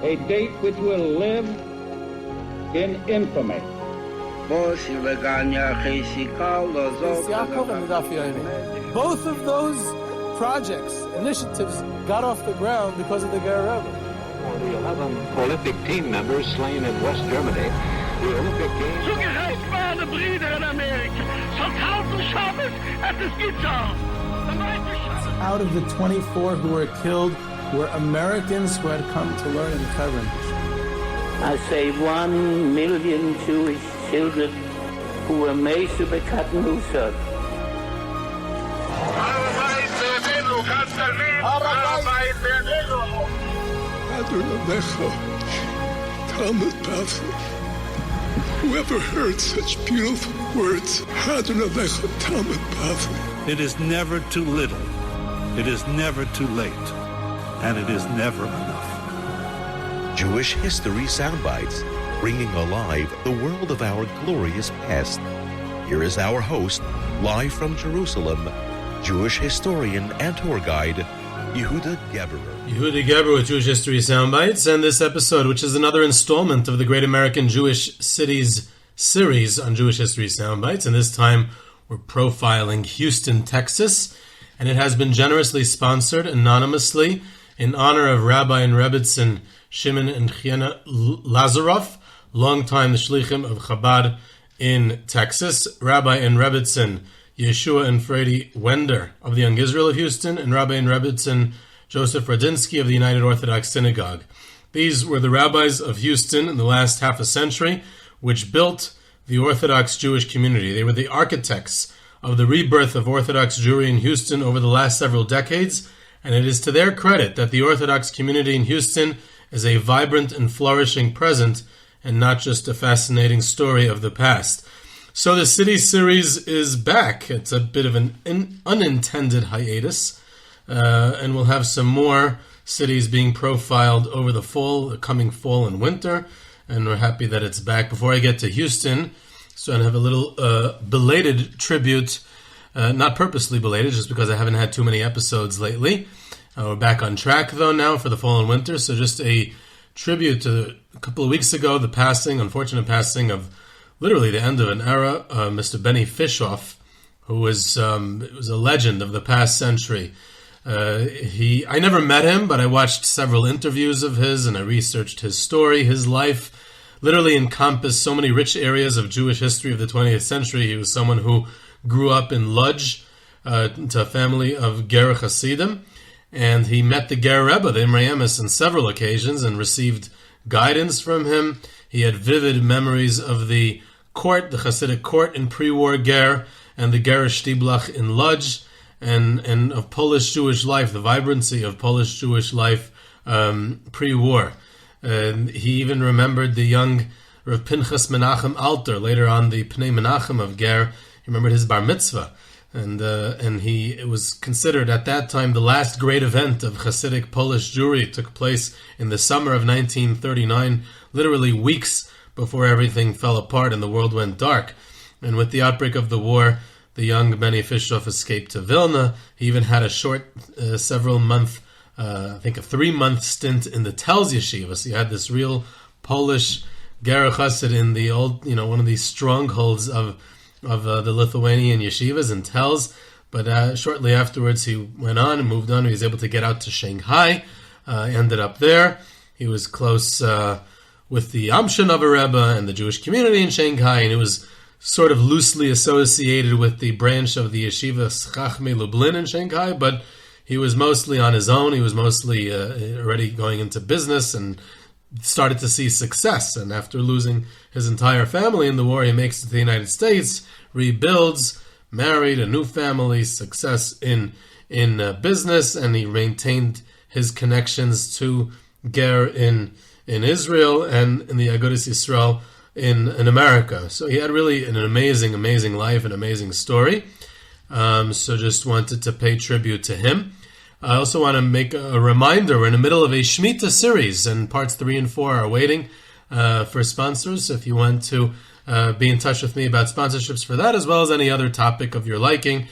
A date which will live in infamy. Both of those projects, initiatives, got off the ground because of the Ger Rebbe. For the 11 Olympic team members slain in West Germany, the Olympic Games... Zugerecht waren Brüder in Amerika. Schon 1000 Shabbos at the Gitzah. Out of the 24 who were killed were Americans who had come to learn in Hebron. I say 1 million Jewish children who were made to be cut loose. Whoever heard such beautiful words? It is never too little. It is never too late. And it is never enough. Jewish History Soundbites, bringing alive the world of our glorious past. Here is our host, live from Jerusalem, Jewish historian and tour guide, Yehuda Geber. Yehuda Geber with Jewish History Soundbites, and this episode, which is another installment of the Great American Jewish Cities series on Jewish History Soundbites, and this time we're profiling Houston, Texas, and it has been generously sponsored anonymously in honor of Rabbi and Rebbitzin Shimon and Lazaroff, longtime the Shlichim of Chabad in Texas, Rabbi and Rebbitzin Yehoshua and Freddie Wender of the Young Israel of Houston, and Rabbi and Rebbitzin Joseph Radinsky of the United Orthodox Synagogue. These were the rabbis of Houston in the last half a century, which built the Orthodox Jewish community. They were the architects of the rebirth of Orthodox Jewry in Houston over the last several decades, and it is to their credit that the Orthodox community in Houston is a vibrant and flourishing present and not just a fascinating story of the past. So the city series is back. It's a bit of an unintended hiatus, and we'll have some more cities being profiled over the coming fall and winter, and we're happy that it's back. Before I get to Houston, so I have a little belated tribute, not purposely belated, just because I haven't had too many episodes lately. We're back on track, though, now for the fall and winter, so just a tribute to a couple of weeks ago, the unfortunate passing of literally the end of an era, Mr. Benny Fishoff, who was a legend of the past century. I never met him, but I watched several interviews of his, and I researched his story. His life literally encompassed so many rich areas of Jewish history of the 20th century. He was someone who grew up in Lodz, to a family of Ger Hasidim, and he met the Ger Rebbe, the Imre Emes, on several occasions and received guidance from him. He had vivid memories of the court, the Hasidic court in pre-war Ger, and the Ger Shtiblach in Lodz, and of Polish Jewish life, the vibrancy of Polish Jewish life pre-war. He even remembered the young Rav Pinchas Menachem Alter, later on the Pnei Menachem of Ger. He remembered his bar mitzvah, and it was considered at that time the last great event of Hasidic Polish Jewry. It took place in the summer of 1939, literally weeks before everything fell apart and the world went dark. And with the outbreak of the war, the young Benny Fishoff escaped to Vilna. He even had a short, a 3-month stint in the Telz Yeshiva. So he had this real Polish Ger Chassid in the old, one of these strongholds of the Lithuanian yeshivas in Telz. But shortly afterwards, he went on and moved on. He was able to get out to Shanghai, ended up there. He was close with the Amshinover Rebbe and the Jewish community in Shanghai, and he was sort of loosely associated with the branch of the yeshiva Chachmei Lublin in Shanghai, but he was mostly on his own. He was mostly already going into business and started to see success. And after losing his entire family in the war, he makes it to the United States, rebuilds, married, a new family, success in business, and he maintained his connections to Ger in Israel and in the Agudas Yisrael in America. So he had really an amazing life, an amazing story. So just wanted to pay tribute to him. I also want to make a reminder, we're in the middle of a Shemitah series, and parts 3 and 4 are waiting for sponsors. So if you want to be in touch with me about sponsorships for that, as well as any other topic of your liking,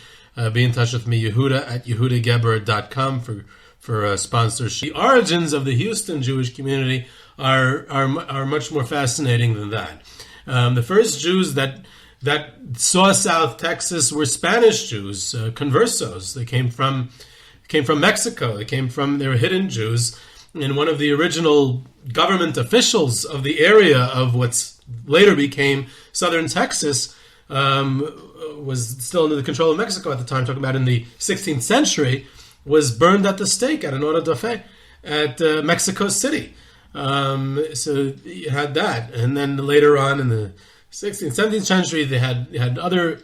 be in touch with me, Yehuda at yehudageber.com for sponsorship. The origins of the Houston Jewish community are much more fascinating than that. The first Jews that saw South Texas were Spanish Jews, conversos. They came from Mexico. They were hidden Jews. And one of the original government officials of the area of what's later became southern Texas was still under the control of Mexico at the time, talking about in the 16th century, was burned at the stake at an auto da fe at Mexico City. So you had that. And then later on in the 16th, 17th century, they had other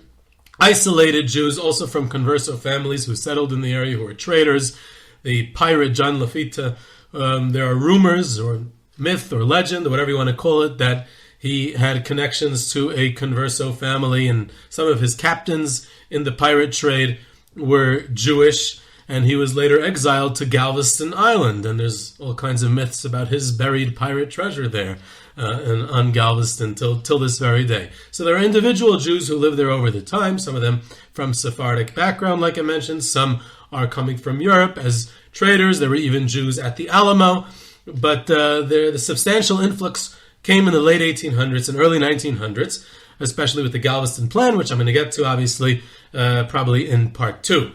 isolated Jews, also from converso families who settled in the area, who were traders. The pirate John Lafitte, there are rumors or myth or legend or whatever you want to call it, that he had connections to a converso family, and some of his captains in the pirate trade were Jewish, and he was later exiled to Galveston Island, and there's all kinds of myths about his buried pirate treasure there on Galveston till this very day. So there are individual Jews who live there over the time, some of them from Sephardic background, like I mentioned, some are coming from Europe as traders. There were even Jews at the Alamo, but the substantial influx came in the late 1800s and early 1900s, especially with the Galveston Plan, which I'm going to get to, obviously, probably in part 2.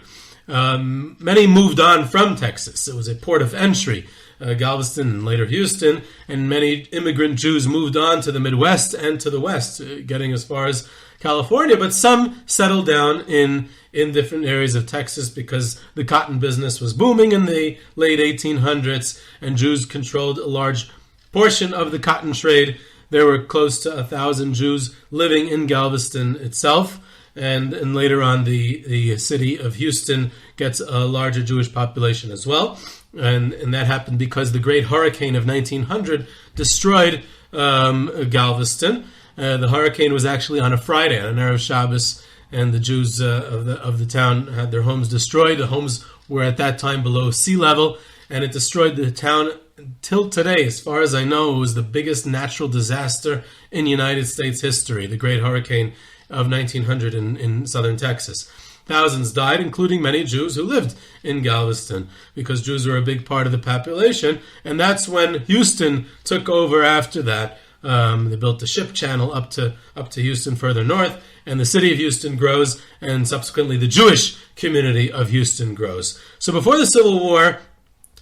Many moved on from Texas. It was a port of entry, Galveston and later Houston, and many immigrant Jews moved on to the Midwest and to the West, getting as far as California, but some settled down in different areas of Texas because the cotton business was booming in the late 1800s, and Jews controlled a large portion of the cotton trade. There were close to 1,000 Jews living in Galveston itself, and later on the city of Houston gets a larger Jewish population as well. And that happened because the great hurricane of 1900 destroyed Galveston. The hurricane was actually on a Friday, on an Erev Shabbos, and the Jews of the town had their homes destroyed. The homes were at that time below sea level, and it destroyed the town. Till today, as far as I know, it was the biggest natural disaster in United States history, the great hurricane of 1900 in southern Texas. Thousands died, including many Jews who lived in Galveston, because Jews were a big part of the population, and that's when Houston took over after that. They built the ship channel up to Houston further north, and the city of Houston grows, and subsequently the Jewish community of Houston grows. So before the Civil War,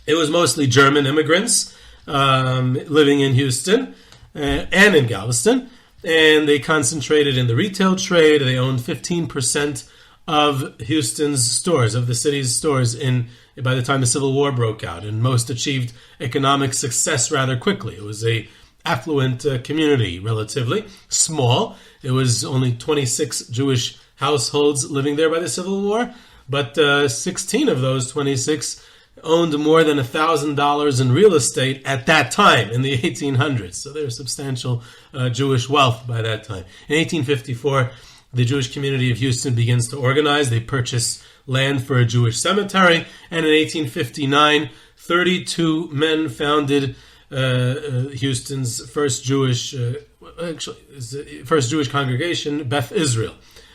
it was mostly German immigrants living in Houston and in Galveston, and they concentrated in the retail trade. They owned 15% of Houston's stores, of the city's stores, by the time the Civil War broke out, and most achieved economic success rather quickly. It was a affluent community, relatively small. It was only 26 Jewish households living there by the Civil War, but 16 of those 26 owned more than $1,000 in real estate at that time in the 1800s. So there's substantial Jewish wealth by that time. In 1854, the Jewish community of Houston begins to organize. They purchase land for a Jewish cemetery, and in 1859, 32 men founded Houston's first Jewish congregation, Beth Israel.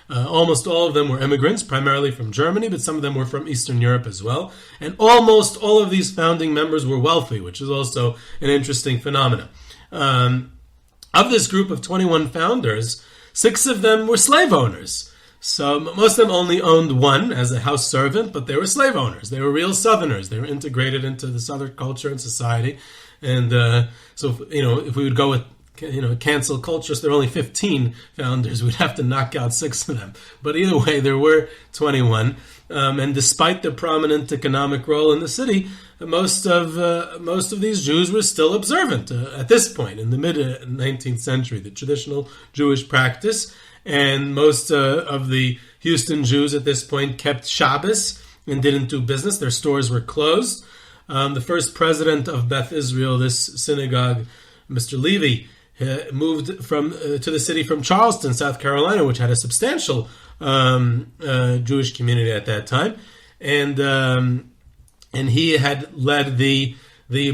Almost all of them were immigrants, primarily from Germany, but some of them were from Eastern Europe as well. And almost all of these founding members were wealthy, which is also an interesting phenomenon. Of this group of 21 founders, 6 of them were slave owners. So most of them only owned one as a house servant, but they were slave owners. They were real Southerners. They were integrated into the Southern culture and society. And so, if we would go with cancel culture, so there are only 15 founders, we'd have to knock out 6 of them. But either way, there were 21. And despite their prominent economic role in the city, most of these Jews were still observant at this point in the mid-19th century, the traditional Jewish practice. And most of the Houston Jews at this point kept Shabbos and didn't do business. Their stores were closed. The first president of Beth Israel, this synagogue, Mr. Levy, moved to the city from Charleston, South Carolina, which had a substantial Jewish community at that time, and he had led the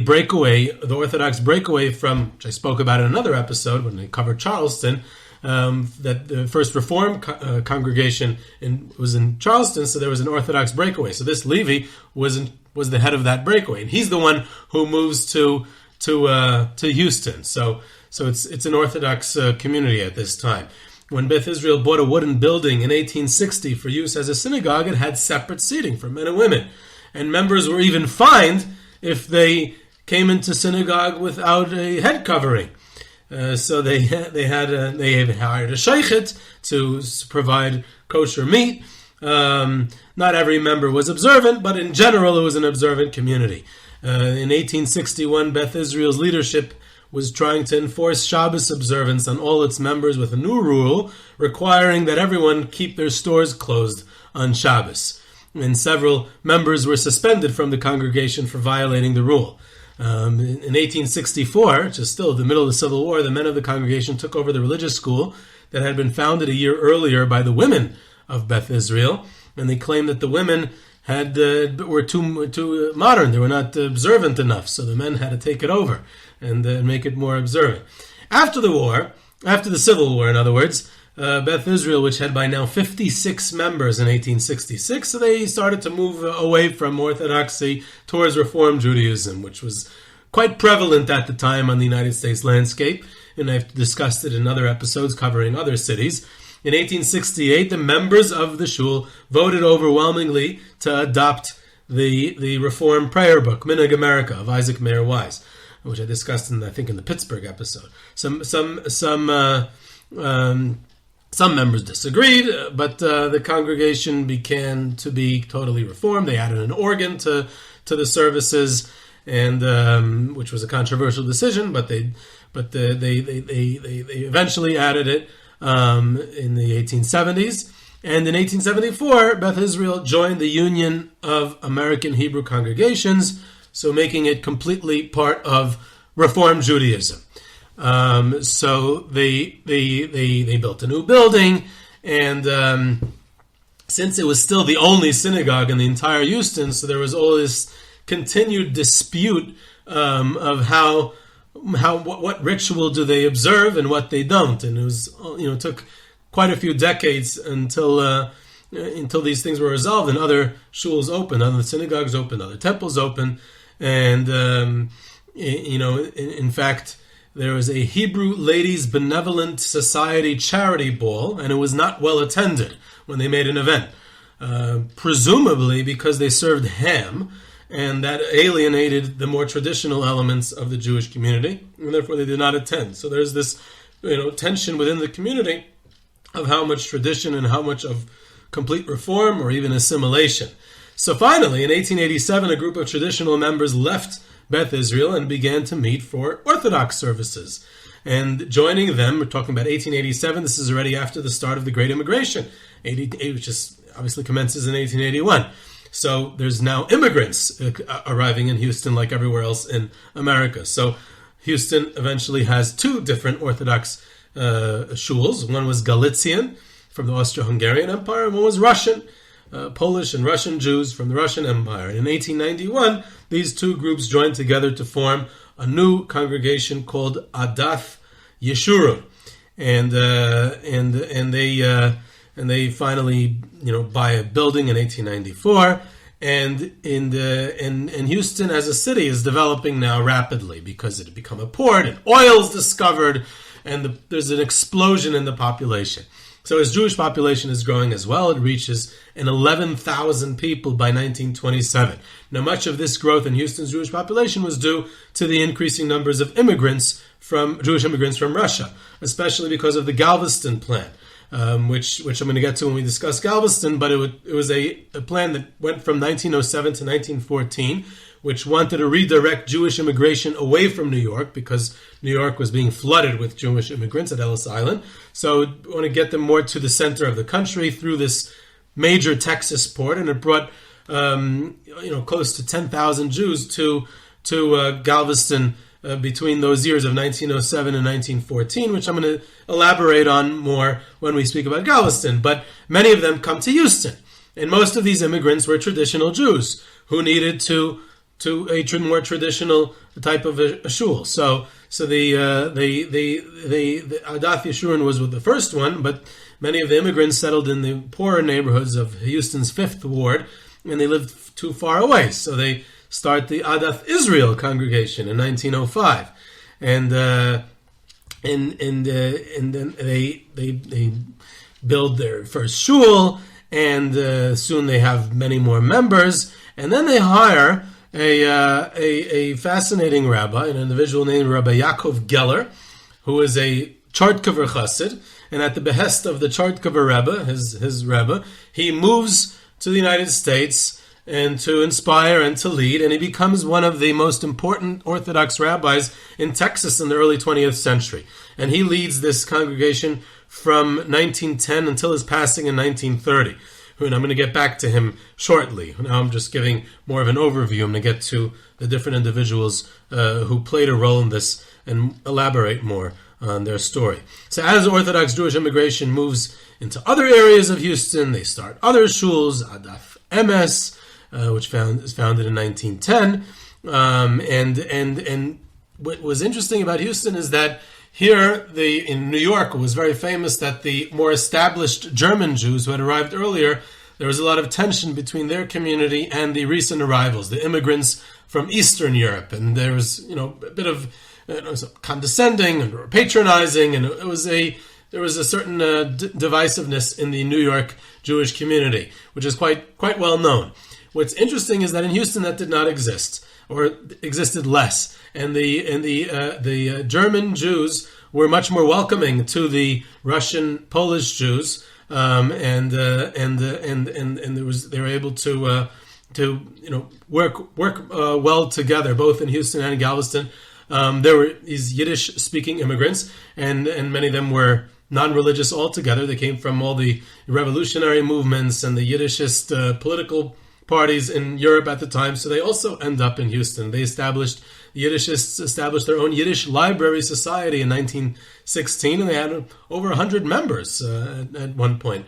breakaway, the Orthodox breakaway from, which I spoke about in another episode when I covered Charleston, that the first Reform congregation was in Charleston, so there was an Orthodox breakaway. So this Levi was the head of that breakaway, and he's the one who moves to Houston. So it's an Orthodox community at this time. When Beth Israel bought a wooden building in 1860 for use as a synagogue, it had separate seating for men and women, and members were even fined if they came into synagogue without a head covering. So they hired a shochet to provide kosher meat. Not every member was observant, but in general it was an observant community. In 1861, Beth Israel's leadership was trying to enforce Shabbos observance on all its members with a new rule requiring that everyone keep their stores closed on Shabbos. And several members were suspended from the congregation for violating the rule. In 1864, which is still the middle of the Civil War, the men of the congregation took over the religious school that had been founded a year earlier by the women of Beth Israel, and they claimed that the women were too modern. They were not observant enough, so the men had to take it over and make it more observant. After the war, after the Civil War, in other words, Beth Israel, which had by now 56 members in 1866, so they started to move away from Orthodoxy towards Reform Judaism, which was quite prevalent at the time on the United States landscape, and I've discussed it in other episodes covering other cities. In 1868, the members of the shul voted overwhelmingly to adopt the Reform prayer book, Minhag America, of Isaac Mayer Wise, which I discussed in the Pittsburgh episode. Some members disagreed, but the congregation began to be totally reformed. They added an organ to the services, and which was a controversial decision, but they eventually added it in the 1870s. And in 1874, Beth Israel joined the Union of American Hebrew Congregations, so making it completely part of Reform Judaism. So they built a new building, and since it was still the only synagogue in the entire Houston, so there was all this continued dispute of what ritual do they observe and what they don't, and it was took quite a few decades until these things were resolved and other shuls opened, other synagogues opened, other temples opened, and in fact, there was a Hebrew Ladies Benevolent Society charity ball, and it was not well attended when they made an event, presumably because they served ham, and that alienated the more traditional elements of the Jewish community, and therefore they did not attend. So there's this tension within the community of how much tradition and how much of complete reform or even assimilation. So finally, in 1887, a group of traditional members left Beth Israel and began to meet for Orthodox services. And joining them, we're talking about 1887, this is already after the start of the Great Immigration, which is obviously commences in 1881. So there's now immigrants arriving in Houston like everywhere else in America. So Houston eventually has two different Orthodox shuls. One was Galician from the Austro-Hungarian Empire, and one was Russian, Polish and Russian Jews from the Russian Empire. And in 1891, these two groups joined together to form a new congregation called Adath Israel, and they finally buy a building in 1894. And in Houston as a city is developing now rapidly because it had become a port and oil is discovered, and there's an explosion in the population. So its Jewish population is growing as well. It reaches 11,000 people by 1927. Now, much of this growth in Houston's Jewish population was due to the increasing numbers of Jewish immigrants from Russia, especially because of the Galveston plan, which I'm going to get to when we discuss Galveston, but it was a plan that went from 1907 to 1914, which wanted to redirect Jewish immigration away from New York because New York was being flooded with Jewish immigrants at Ellis Island. So we want to get them more to the center of the country through this major Texas port, and it brought close to 10,000 Jews to Galveston between those years of 1907 and 1914, which I'm going to elaborate on more when we speak about Galveston. But many of them come to Houston, and most of these immigrants were traditional Jews who needed to a more traditional type of a shul. So So the Adath Yeshurun was with the first one, but many of the immigrants settled in the poorer neighborhoods of Houston's 5th Ward, and they lived too far away. So they start the Adath Israel congregation in 1905, and then they build their first shul, and soon they have many more members, and then they hire a fascinating rabbi, an individual named Rabbi Yaakov Geller, who is a Chartkover Chassid, and at the behest of the Chartkover Rebbe, his Rebbe, he moves to the United States and to inspire and to lead, and he becomes one of the most important Orthodox rabbis in Texas in the early 20th century. And he leads this congregation from 1910 until his passing in 1930. And I'm going to get back to him shortly. Now I'm just giving more of an overview. I'm going to get to the different individuals who played a role in this and elaborate more on their story. So as Orthodox Jewish immigration moves into other areas of Houston, they start other shuls, Adath Emes, which is founded in 1910. And what was interesting about Houston is that here, in New York, it was very famous that the more established German Jews who had arrived earlier, there was a lot of tension between their community and the recent arrivals, the immigrants from Eastern Europe. And there was, a bit of condescending and patronizing, and there was a certain divisiveness in the New York Jewish community, which is quite well known. What's interesting is that in Houston that did not exist, or existed less, and the German Jews were much more welcoming to the Russian Polish Jews, and they were able to work well together, both in Houston and Galveston. There were these Yiddish speaking immigrants, and many of them were non-religious altogether. They came from all the revolutionary movements and the Yiddishist political parties in Europe at the time, so they also end up in Houston. The Yiddishists established their own Yiddish library society in 1916, and they had over 100 members at one point.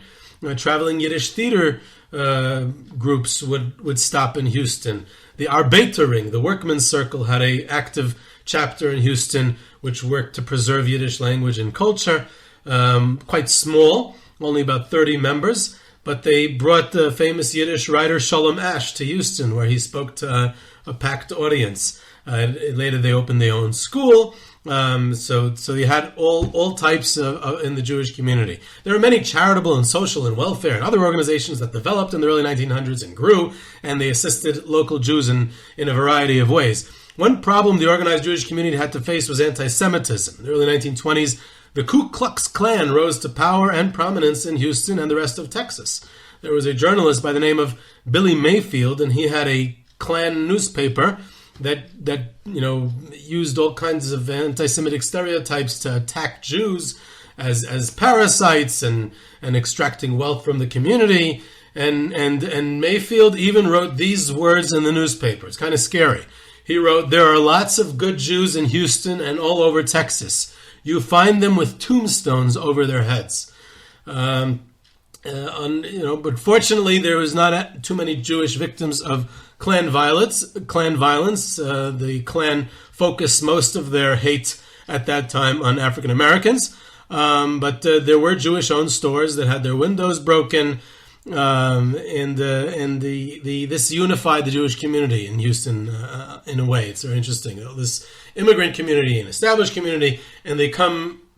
Traveling Yiddish theater groups would stop in Houston. The Arbeitering, the workmen's circle, had an active chapter in Houston which worked to preserve Yiddish language and culture. Quite small, only about 30 members. But they brought the famous Yiddish writer Shalom Ash to Houston, where he spoke to a packed audience. Later, they opened their own school. So you had all types in the Jewish community. There were many charitable and social and welfare and other organizations that developed in the early 1900s and grew, and they assisted local Jews in a variety of ways. One problem the organized Jewish community had to face was anti-Semitism. In the early 1920s, the Ku Klux Klan rose to power and prominence in Houston and the rest of Texas. There was a journalist by the name of Billy Mayfield, and he had a Klan newspaper that used all kinds of anti-Semitic stereotypes to attack Jews as parasites and extracting wealth from the community. And Mayfield even wrote these words in the newspaper. It's kind of scary. He wrote, "There are lots of good Jews in Houston and all over Texas. You find them with tombstones over their heads." But fortunately, there was not too many Jewish victims of Klan violence. The Klan focused most of their hate at that time on African Americans, but there were Jewish-owned stores that had their windows broken, this unified the Jewish community in Houston in a way. It's very interesting. This immigrant community and established community, and they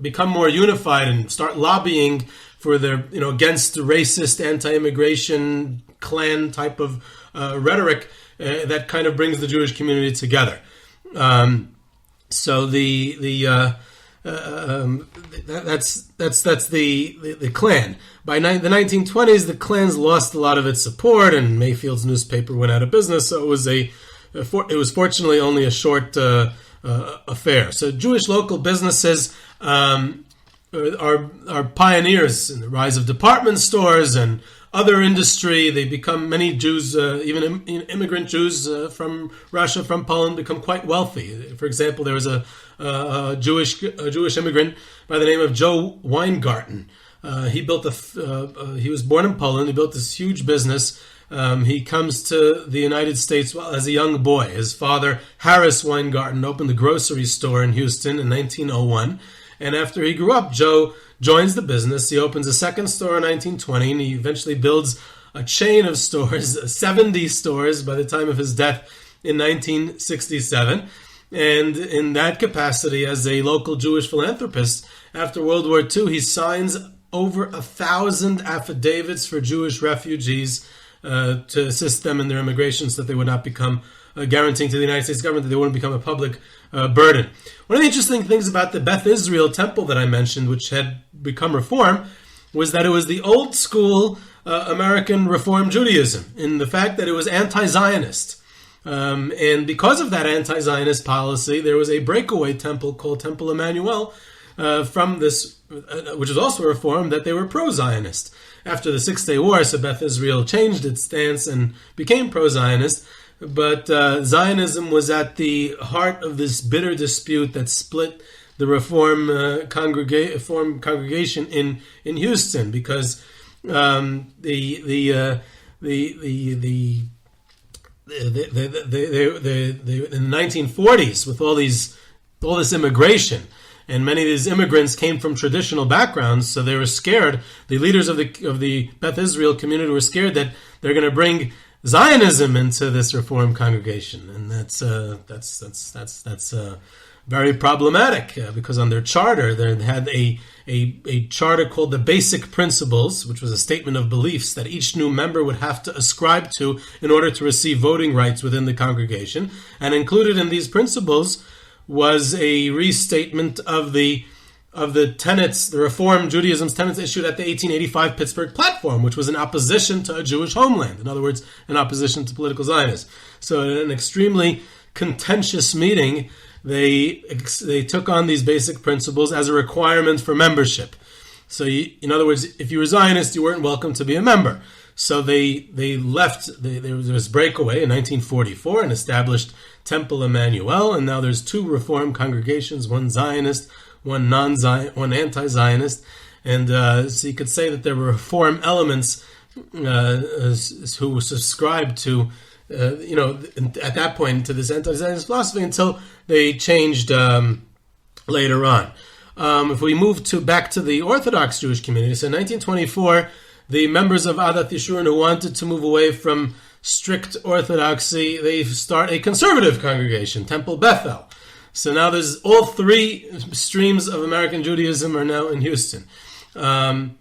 become more unified and start lobbying for their, against racist, anti-immigration, Klan type of rhetoric that kind of brings the Jewish community together. So that's the Klan. By the 1920s, the Klan's lost a lot of its support, and Mayfield's newspaper went out of business. So it was fortunately only a short affair. So Jewish local businesses are pioneers in the rise of department stores and other industry. They become, many Jews, even immigrant Jews from Russia, from Poland, become quite wealthy. For example, there was a Jewish immigrant by the name of Joe Weingarten. He was born in Poland. He built this huge business He comes to the United States as a young boy. His father, Harris Weingarten, opened a grocery store in Houston in 1901. And after he grew up, Joe joins the business. He opens a second store in 1920, and he eventually builds a chain of stores, 70 stores by the time of his death in 1967. And in that capacity, as a local Jewish philanthropist, after World War II, he signs over 1,000 affidavits for Jewish refugees to assist them in their immigration so that they would not become, guaranteeing to the United States government that they wouldn't become a public burden. One of the interesting things about the Beth Israel temple that I mentioned, which had become Reform, was that it was the old school American Reform Judaism, in the fact that it was anti-Zionist. And because of that anti-Zionist policy, there was a breakaway temple called Temple Emmanuel from this, which was also a Reform, that they were pro-Zionist. After the Six-Day War, so Beth Israel changed its stance and became pro-Zionist. But Zionism was at the heart of this bitter dispute that split the Reform congregation in Houston, because in the 1940s, with all this immigration, and many of these immigrants came from traditional backgrounds, so they were scared. The leaders of the Beth Israel community were scared that they're going to bring Zionism into this Reform congregation, and that's very problematic, because on their charter they had a charter called the Basic Principles, which was a statement of beliefs that each new member would have to ascribe to in order to receive voting rights within the congregation. And included in these principles was a restatement of the tenets, the Reform Judaism's tenets issued at the 1885 Pittsburgh Platform, which was in opposition to a Jewish homeland. In other words, in opposition to political Zionism. So in an extremely contentious meeting, they took on these basic principles as a requirement for membership. So in other words, if you were Zionist, you weren't welcome to be a member. So they left, there was breakaway in 1944 and established Temple Emmanuel, and now there's two Reform congregations, one Zionist, one anti-Zionist, and so you could say that there were Reform elements who subscribed to, at that point, to this anti-Zionist philosophy until they changed later on. If we move back to the Orthodox Jewish community, so in 1924, the members of Adath Israel who wanted to move away from strict Orthodoxy, they start a conservative congregation, Temple Bethel. So now there's all three streams of American Judaism are now in Houston. And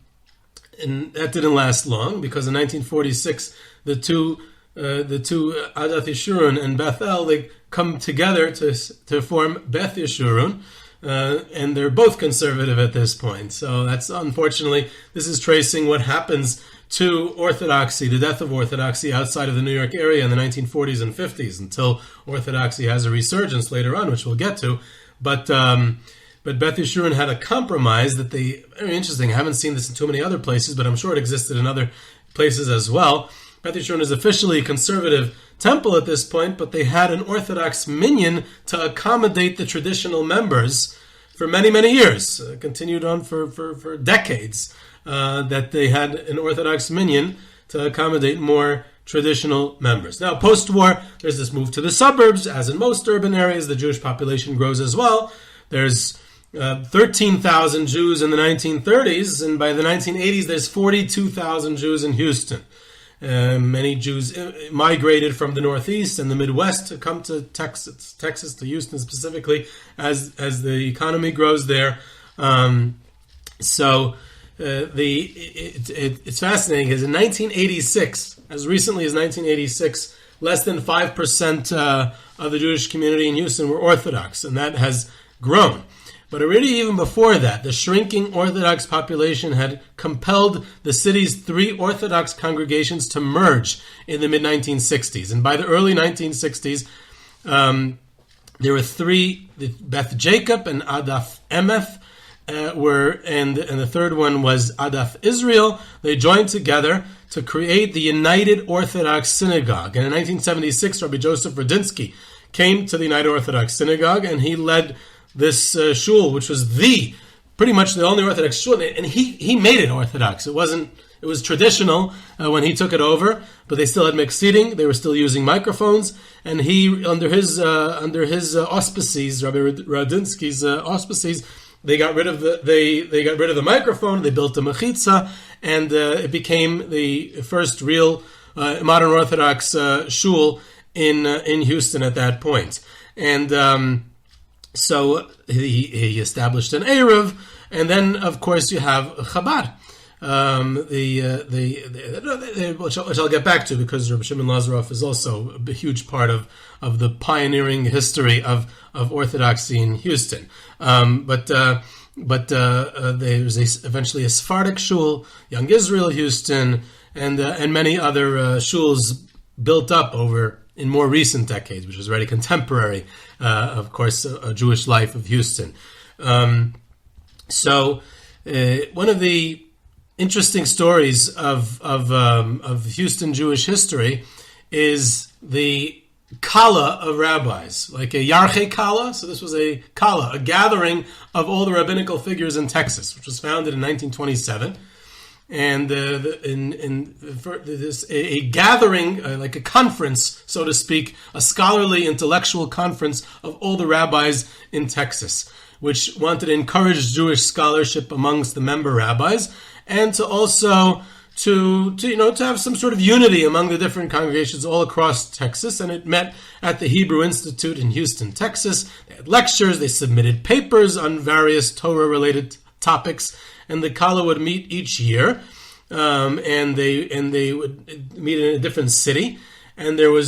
that didn't last long, because in 1946, the two Adath Yeshurun and Bethel, they come together to form Beth Yeshurun, and they're both conservative at this point. So that's, unfortunately, this is tracing what happens to Orthodoxy, the death of Orthodoxy outside of the New York area in the 1940s and 50s, until Orthodoxy has a resurgence later on, which we'll get to. But Beth Yeshurun had a compromise that very interesting. I haven't seen this in too many other places, but I'm sure it existed in other places as well. Beth Yeshurun is officially a conservative temple at this point, but they had an Orthodox minyan to accommodate the traditional members for many, many years. Continued on for decades. That they had an Orthodox minyan to accommodate more traditional members. Now, post-war, there's this move to the suburbs. As in most urban areas, the Jewish population grows as well. There's 13,000 Jews in the 1930s, and by the 1980s, there's 42,000 Jews in Houston. Many Jews migrated from the Northeast and the Midwest to come to Texas, to Houston specifically, as the economy grows there. It's fascinating because in 1986, as recently as 1986, less than 5% of the Jewish community in Houston were Orthodox, and that has grown. But already even before that, the shrinking Orthodox population had compelled the city's three Orthodox congregations to merge in the mid-1960s. And by the early 1960s, there were three, Beth Jacob and Adath Emeth, and the third one was Adath Israel. They joined together to create the United Orthodox Synagogue. And in 1976, Rabbi Joseph Radinsky came to the United Orthodox Synagogue, and he led this shul, which was pretty much the only Orthodox shul, and he made it Orthodox. It wasn't It was traditional when he took it over, but they still had mixed seating. They were still using microphones, and he, under his auspices, Rabbi Radinsky's auspices, they got rid of the microphone. They built a mechitza, and it became the first real modern Orthodox shul in Houston at that point. And so he established an Erev, and then of course you have Chabad. Which I'll get back to, because Rabbi Shimon Lazaroff is also a huge part of the pioneering history of Orthodoxy in Houston. But there was eventually a Sephardic shul, Young Israel Houston, and many other shuls built up over in more recent decades, which was very contemporary, of course, a Jewish life of Houston. So one of the interesting stories of Houston Jewish history is the Kala of Rabbis, like a Yarchei Kala. So this was a Kala, a gathering of all the rabbinical figures in Texas, which was founded in 1927. And a gathering, like a conference, so to speak, a scholarly intellectual conference of all the rabbis in Texas, which wanted to encourage Jewish scholarship amongst the member rabbis, and to also to have some sort of unity among the different congregations all across Texas. And it met at the Hebrew Institute in Houston, Texas. They had lectures, they submitted papers on various Torah-related topics, and the Kala would meet each year, and they would meet in a different city. And there were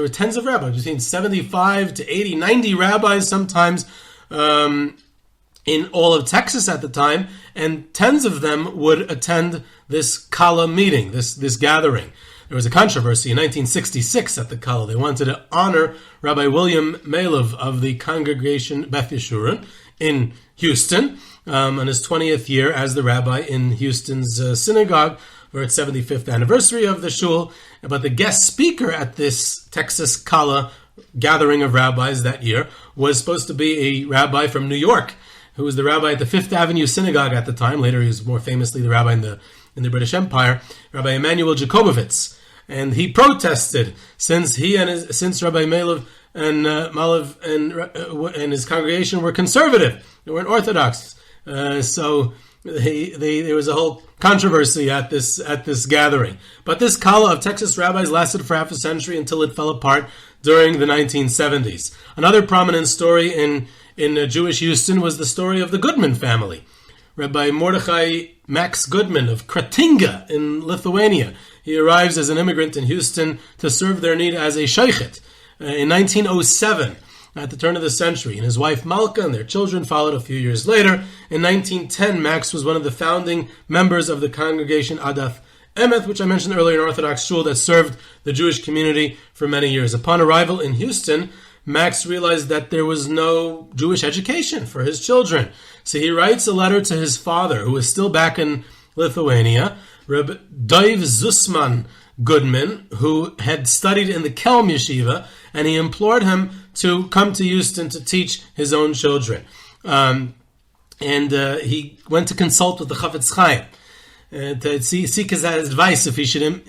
tens of rabbis, between 75 to 80, 90 rabbis sometimes, in all of Texas at the time, and tens of them would attend this Kala meeting, this gathering. There was a controversy in 1966 at the Kala. They wanted to honor Rabbi William Malov of the Congregation Beth Israel in Houston on his 20th year as the rabbi in Houston's synagogue, for its 75th anniversary of the shul. But the guest speaker at this Texas Kala gathering of rabbis that year was supposed to be a rabbi from New York, who was the rabbi at the Fifth Avenue Synagogue at the time. Later, he was more famously the rabbi in the British Empire, Rabbi Emanuel Jacobovitz. And he protested, since Rabbi Malov and his congregation were conservative, they weren't Orthodox. So there was a whole controversy at this gathering. But this Kala of Texas rabbis lasted for half a century until it fell apart during the 1970s. Another prominent story in Jewish Houston was the story of the Goodman family. Rabbi Mordechai Max Goodman of Kretinga in Lithuania. He arrives as an immigrant in Houston to serve their need as a shochet. In 1907, at the turn of the century, and his wife Malka and their children followed a few years later. In 1910, Max was one of the founding members of the congregation Adath Emeth, which I mentioned earlier, an Orthodox shul that served the Jewish community for many years. Upon arrival in Houston, Max realized that there was no Jewish education for his children. So he writes a letter to his father, who is still back in Lithuania, Rabbi Dov Zusman Goodman, who had studied in the Kelm Yeshiva, and he implored him to come to Houston to teach his own children. He went to consult with the Chafetz Chaim to seek his advice if he should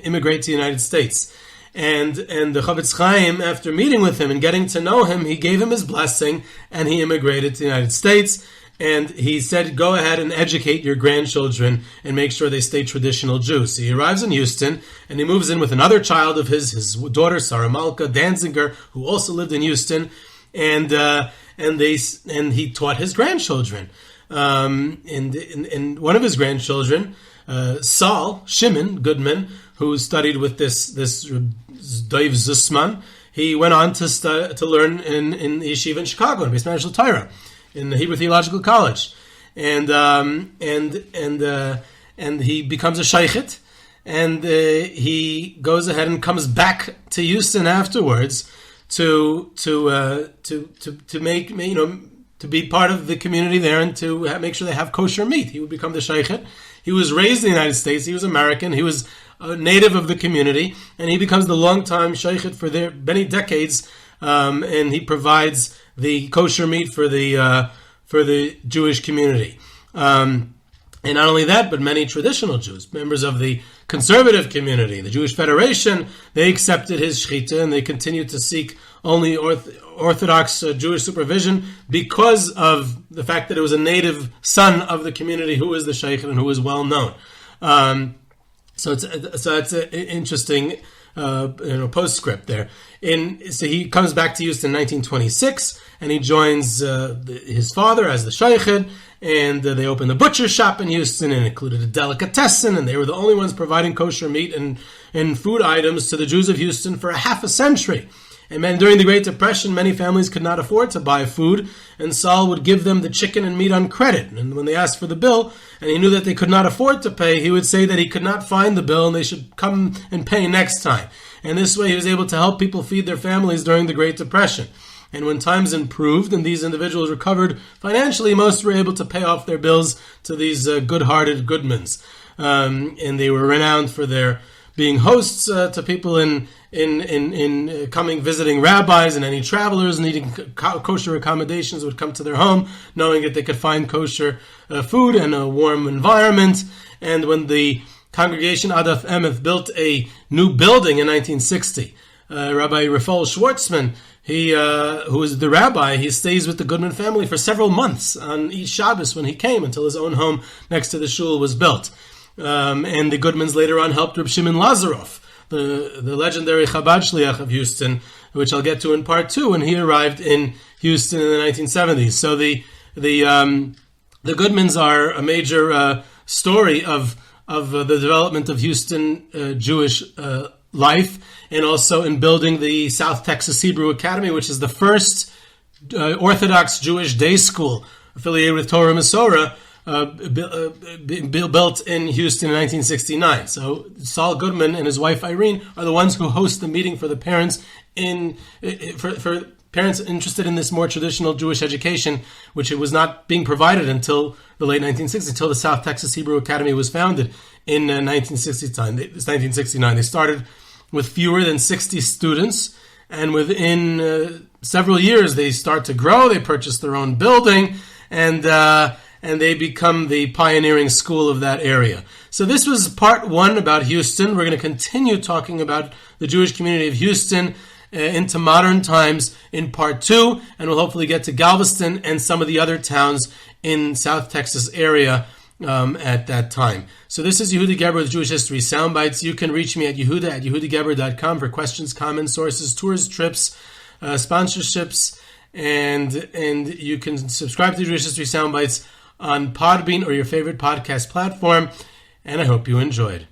immigrate to the United States. And the Chafetz Chaim, after meeting with him and getting to know him, he gave him his blessing, and he immigrated to the United States. And he said, go ahead and educate your grandchildren and make sure they stay traditional Jews. So he arrives in Houston, and he moves in with another child of his daughter, Sarah Malka Danziger, who also lived in Houston, and he taught his grandchildren. And one of his grandchildren, Saul Shimon Goodman, who studied with this Dov Zusman, he went on to learn in the yeshiva in Chicago, in Beis Medrash Torah, in the Hebrew Theological College, and he becomes a shochet, and he goes ahead and comes back to Houston afterwards to be part of the community there and to make sure they have kosher meat. He would become the shochet. He was raised in the United States. He was American. He was a native of the community, and he becomes the longtime shochet for many decades, and he provides the kosher meat for the Jewish community. And not only that, but many traditional Jews, members of the conservative community, the Jewish Federation, they accepted his shechita and they continued to seek only Orthodox Jewish supervision because of the fact that it was a native son of the community who was the sheikh and who was well known. So it's an interesting postscript there. So he comes back to Houston in 1926 and he joins his father as the sheikh. And they opened a butcher shop in Houston and included a delicatessen, and they were the only ones providing kosher meat and food items to the Jews of Houston for a half a century. And then during the Great Depression, many families could not afford to buy food, and Saul would give them the chicken and meat on credit. And when they asked for the bill, and he knew that they could not afford to pay, he would say that he could not find the bill and they should come and pay next time. And this way he was able to help people feed their families during the Great Depression. And when times improved and these individuals recovered financially, most were able to pay off their bills to these good-hearted Goodmans. And they were renowned for their being hosts to people in coming, visiting rabbis, and any travelers needing kosher accommodations would come to their home, knowing that they could find kosher food and a warm environment. And when the Congregation Adath Emeth built a new building in 1960, Rabbi Raphael Schwartzman, who was the rabbi, he stays with the Goodman family for several months on each Shabbos when he came until his own home next to the shul was built. And the Goodmans later on helped Rabbi Shimon Lazaroff, the legendary Chabad shliach of Houston, which I'll get to in part 2, when he arrived in Houston in the 1970s. So the Goodmans are a major story of the development of Houston Jewish life, and also in building the South Texas Hebrew Academy, which is the first Orthodox Jewish day school affiliated with Torah Masorah, built in Houston in 1969. So Saul Goodman and his wife Irene are the ones who host the meeting for the parents for parents interested in this more traditional Jewish education, which it was not being provided until the late 1960s, until the South Texas Hebrew Academy was founded in 1969. They started with fewer than 60 students, and within several years they start to grow. They purchase their own building, and they become the pioneering school of that area. So this was part 1 about Houston. We're going to continue talking about the Jewish community of Houston into modern times in part 2, and we'll hopefully get to Galveston and some of the other towns in South Texas area at that time. So this is Yehuda Geber with Jewish History Soundbites. You can reach me at yehuda@yehudageber.com for questions, comments, sources, tours, trips, sponsorships, and you can subscribe to Jewish History Soundbites on Podbean or your favorite podcast platform, and I hope you enjoyed.